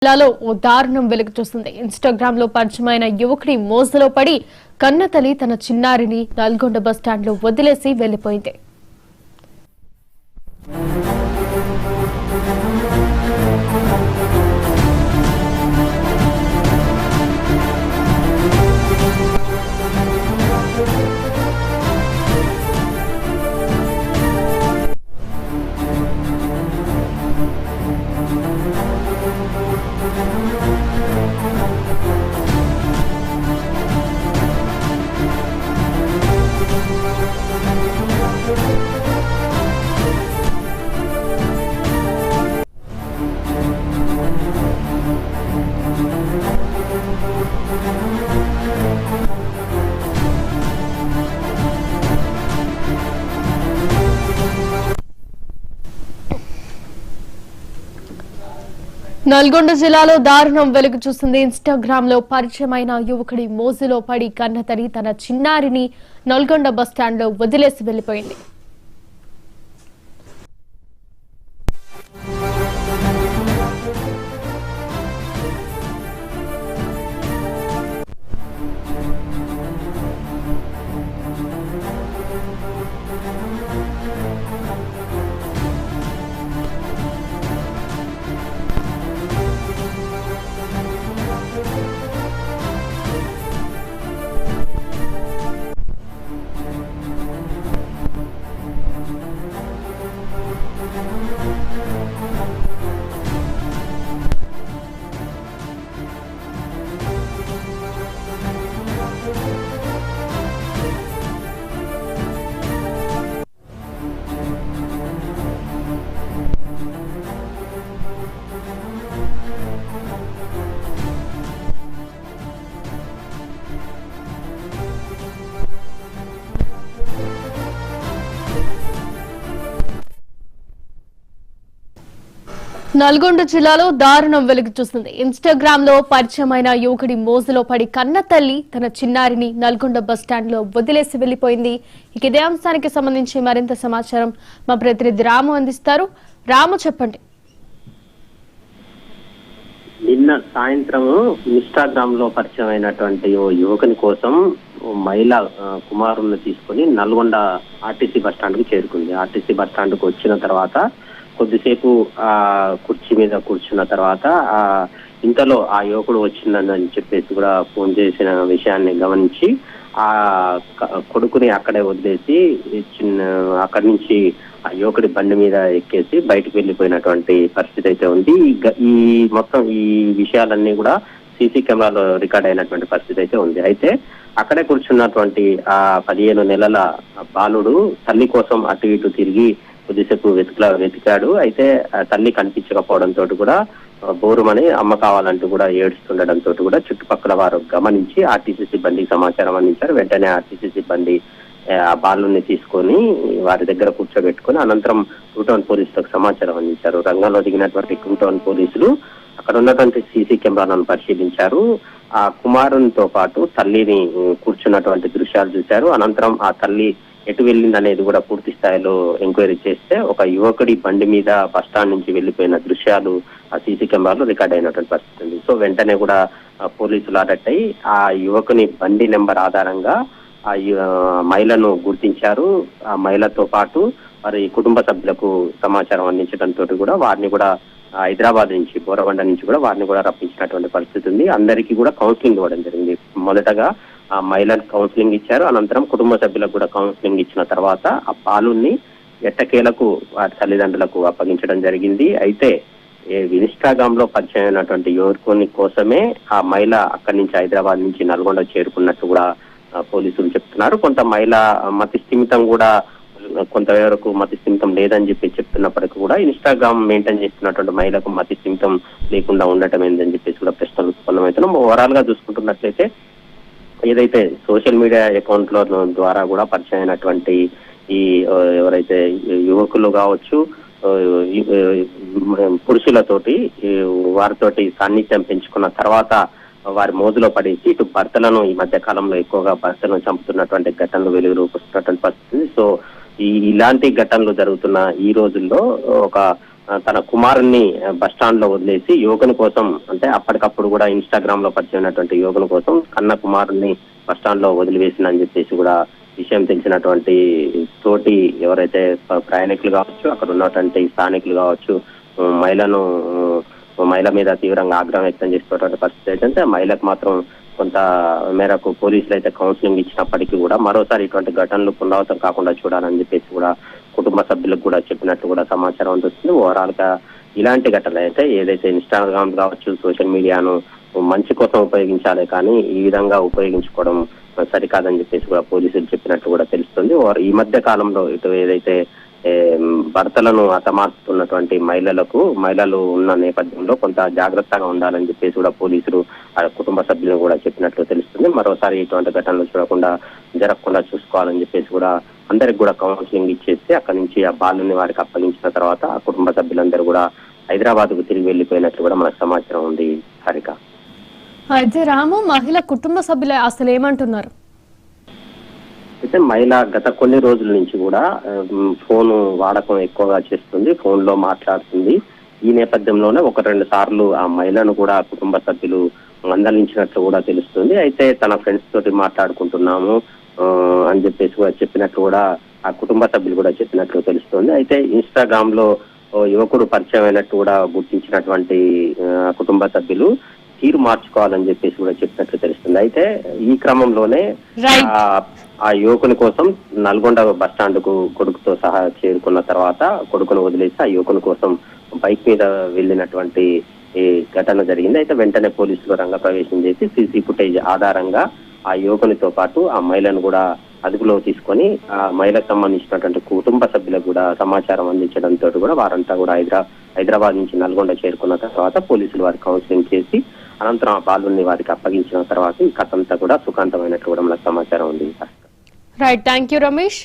జిల్లాలో ఓ దారుణం వెలుగు చూస్తుంది. ఇన్స్టాగ్రామ్ లో పరిచయమైన యువకుడి మోజులో పడి కన్నతల్లి తన చిన్నారిని నల్గొండ బస్టాండ్ లో వదిలేసి వెళ్లిపోయింది. నల్గొండ జిల్లాలో దారుణం వెలుగు చూస్తుంది. ఇన్స్టాగ్రామ్ లో పరిచయమైన యువకుడి మోజులో పడి కన్నతల్లి తన చిన్నారిని నల్గొండ బస్టాండ్ లో వదిలేసి వెళ్లిపోయింది. నల్గొండ జిల్లాలో దారుణం వెలుగు చూస్తుంది. ఇన్స్టాగ్రామ్ లో పరిచయమైన యువకుడి మోజులో పడి కన్నతల్లి తన చిన్నారిని నల్గొండ బస్టాండ్ లో వదిలేసి వెళ్లిపోయింది. ఇక ఇదే అంశానికి సంబంధించి మరింత సమాచారం మా ప్రతినిధి రాము అందిస్తారు. రాము, చెప్పండి. నిన్న సాయంత్రం ఇన్స్టాగ్రామ్ లో పరిచయమైనటువంటి ఓ యువకుని కోసం మహిళా కుమారులను తీసుకుని నల్గొండ ఆర్టీసీ బస్టాండ్ కు చేరుకుంది. ఆర్టీసీ బస్టాండ్ కు వచ్చిన తర్వాత కొద్దిసేపు ఆ కుర్చీ మీద కూర్చున్న తర్వాత ఇంతలో ఆ యువకుడు వచ్చిందని చెప్పేసి కూడా ఫోన్ చేసిన విషయాన్ని గమనించి ఆ కొడుకుని అక్కడే వదిలేసి అక్కడి నుంచి ఆ యువకుడి బండి మీద ఎక్కేసి బయటకు వెళ్ళిపోయినటువంటి పరిస్థితి అయితే ఉంది. ఈ మొత్తం ఈ విషయాలన్నీ కూడా సీసీ కెమెరాలో రికార్డ్ అయినటువంటి పరిస్థితి అయితే ఉంది. అయితే అక్కడే కూర్చున్నటువంటి ఆ 15 నెలల బాలుడు తల్లి కోసం అటు ఇటు తిరిగి కొద్దిసేపు వెతికాడు. అయితే తల్లి కనిపించకపోవడంతో కూడా బోరుమని అమ్మ కావాలంటూ కూడా ఏడుస్తుండడంతో కూడా చుట్టుపక్కల వారు గమనించి ఆర్టీసీ సిబ్బందికి సమాచారం అందించారు. వెంటనే ఆర్టీసీ సిబ్బంది ఆ బాలుని తీసుకొని వారి దగ్గర కూర్చోబెట్టుకుని అనంతరం 2 టౌన్ పోలీసులకు సమాచారం అందించారు. రంగంలో దిగినటువంటి 2 టౌన్ పోలీసులు అక్కడ ఉన్నటువంటి సీసీ కెమెరాలను పరిశీలించారు. ఆ కుమారునితో పాటు తల్లిని కూర్చున్నటువంటి దృశ్యాలు చూశారు. అనంతరం ఆ తల్లి ఎటు వెళ్ళింది అనేది కూడా పూర్తి స్థాయిలో ఎంక్వైరీ చేస్తే ఒక యువకుడి బండి మీద బస్టాండ్ నుంచి వెళ్లిపోయిన దృశ్యాలు ఆ సీసీ కెమెరాలో రికార్డ్ అయినటువంటి పరిస్థితి ఉంది. సో వెంటనే కూడా పోలీసులు అలర్ట్ అయ్యి ఆ యువకుని బండి నెంబర్ ఆధారంగా ఆ మహిళను గుర్తించారు. ఆ మహిళతో పాటు వారి కుటుంబ సభ్యులకు సమాచారం అందించడంతో కూడా వారిని కూడా హైదరాబాద్ నుంచి బోరబండ నుంచి కూడా వారిని కూడా రప్పించినటువంటి పరిస్థితి ఉంది. అందరికీ కూడా కౌన్సిలింగ్ ఇవ్వడం జరిగింది. మొదటగా ఆ మహిళలకు కౌన్సిలింగ్ ఇచ్చారు. అనంతరం కుటుంబ సభ్యులకు కూడా కౌన్సిలింగ్ ఇచ్చిన తర్వాత ఆ బాలుని ఎట్టకేలకు వారి తల్లిదండ్రులకు అప్పగించడం జరిగింది. అయితే ఇన్స్టాగ్రామ్ లో పరిచయం అయినటువంటి యువకుని కోసమే ఆ మహిళ అక్కడి నుంచి హైదరాబాద్ నుంచి నల్గొండ చేరుకున్నట్టు కూడా పోలీసులు చెప్తున్నారు. కొంత మహిళ మతి స్థిమితం కూడా కొంతవరకు మతి స్థిమితం లేదని చెప్తున్నప్పటికీ కూడా ఇన్స్టాగ్రామ్ మెయింటైన్ చేస్తున్నటువంటి మహిళకు మతి స్థిమితం లేకుండా ఉండటం ఏందని చెప్పేసి కూడా ప్రశ్నలు ఉత్పన్నమవుతున్నాం. ఓవరాల్ గా చూసుకుంటున్నట్లయితే ఏదైతే సోషల్ మీడియా అకౌంట్ల ద్వారా కూడా పరిచయం అయినటువంటి ఈ ఎవరైతే యువకులు కావచ్చు పురుషులతోటి వారితోటి సాన్నిధ్యం పెంచుకున్న తర్వాత వారి మోజులో పడేసి ఇటు భర్తలను ఈ మధ్య కాలంలో ఎక్కువగా భర్తలను చంపుతున్నటువంటి ఘటనలు వెలుగులోకి వస్తున్నటువంటి పరిస్థితి. సో ఇలాంటి ఘటనలు జరుగుతున్న ఈ రోజుల్లో ఒక తన కుమారుణ్ణి బస్ స్టాండ్ లో వదిలేసి యువకుని కోసం, అంటే అప్పటికప్పుడు కూడా ఇన్స్టాగ్రామ్ లో పరిచయం అయినటువంటి యువకుని కోసం కన్న కుమారుణ్ణి బస్ స్టాండ్ లో వదిలివేసిందని చెప్పేసి కూడా విషయం తెలిసినటువంటి తోటి ఎవరైతే ప్రయాణికులు కావచ్చు, అక్కడ ఉన్నటువంటి స్థానికులు కావచ్చు, మహిళ మీద తీవ్రంగా ఆగ్రహం వ్యక్తం చేస్తున్నటువంటి పరిస్థితి ఏంటంటే, మహిళకు మాత్రం కొంత మేరకు పోలీసులు అయితే కౌన్సిలింగ్ ఇచ్చినప్పటికీ కూడా మరోసారి ఇటువంటి ఘటనలు పునరావృతం కాకుండా చూడాలని చెప్పేసి కూడా కుటుంబ సభ్యులకు కూడా చెప్పినట్టు కూడా సమాచారం అందుతుంది. ఓవరాల్ గా ఇలాంటి ఘటనలు అయితే ఏదైతే ఇన్స్టాగ్రామ్ కావచ్చు, సోషల్ మీడియాను మంచి కోసం ఉపయోగించాలి, కానీ ఈ విధంగా ఉపయోగించుకోవడం సరికాదని చెప్పేసి కూడా పోలీసులు చెప్పినట్టు కూడా తెలుస్తుంది. ఈ మధ్య కాలంలో ఇటు ఏదైతే భర్తలను హతమార్చుతున్నటువంటి మహిళలు ఉన్న నేపథ్యంలో కొంత జాగ్రత్తగా ఉండాలని చెప్పేసి కూడా పోలీసులు ఆ కుటుంబ సభ్యులను కూడా చెప్పినట్లు తెలుస్తుంది. మరోసారి ఇటువంటి ఘటనలు జరగకుండా చూసుకోవాలని చెప్పేసి కూడా అందరికి కూడా కౌన్సిలింగ్ ఇచ్చేసి అక్కడి నుంచి ఆ బాలుని వారికి అప్పగించిన తర్వాత ఆ కుటుంబ సభ్యులందరూ కూడా హైదరాబాద్ కు తిరిగి వెళ్లిపోయినట్లు కూడా మనకు సమాచారం ఉంది. హారిక, అయితే రాము, మహిళ కుటుంబ సభ్యులు అసలు ఏమంటున్నారు? అయితే మహిళ గత కొన్ని రోజుల నుంచి కూడా ఫోన్ వాడకం ఎక్కువగా చేస్తుంది, ఫోన్ లో మాట్లాడుతుంది. ఈ నేపథ్యంలోనే 1-2 సార్లు ఆ మహిళను కూడా కుటుంబ సభ్యులు మందలించినట్లు కూడా తెలుస్తుంది. అయితే తన ఫ్రెండ్స్ తోటి మాట్లాడుకుంటున్నాము అని చెప్పేసి కూడా చెప్పినట్లు కూడా ఆ కుటుంబ సభ్యులు కూడా చెప్పినట్లు తెలుస్తుంది. అయితే ఇన్స్టాగ్రామ్ లో యువకుడు పరిచయం అయినట్టు కూడా గుర్తించినటువంటి కుటుంబ సభ్యులు తీరు మార్చుకోవాలని చెప్పేసి కూడా చెప్పినట్లు తెలుస్తుంది. అయితే ఈ క్రమంలోనే ఆ యువకుని కోసం నల్గొండ బస్ స్టాండ్ కు కొడుకుతో సహా చేరుకున్న తర్వాత కొడుకును వదిలేసి ఆ యువకుని కోసం బైక్ మీద వెళ్ళినటువంటి ఈ ఘటన జరిగింది. అయితే వెంటనే పోలీసులు రంగప్రవేశం చేసి సీసీ ఫుటేజ్ ఆధారంగా ఆ యువకునితో పాటు ఆ మహిళను కూడా అదుపులో తీసుకొని ఆ మహిళకు సంబంధించినటువంటి కుటుంబ సభ్యులకు కూడా సమాచారం అందించడంతో కూడా వారంతా కూడా హైదరాబాద్ నుంచి నల్గొండ చేరుకున్న తర్వాత పోలీసులు వారికి కౌన్సిలింగ్ చేసి అనంతరం ఆ బాలుని వారికి అప్పగించిన తర్వాత ఈ కథ అంతా కూడా సుఖాంతమైనట్లు కూడా మనకు సమాచారం ఉంది. Right, thank you Ramesh.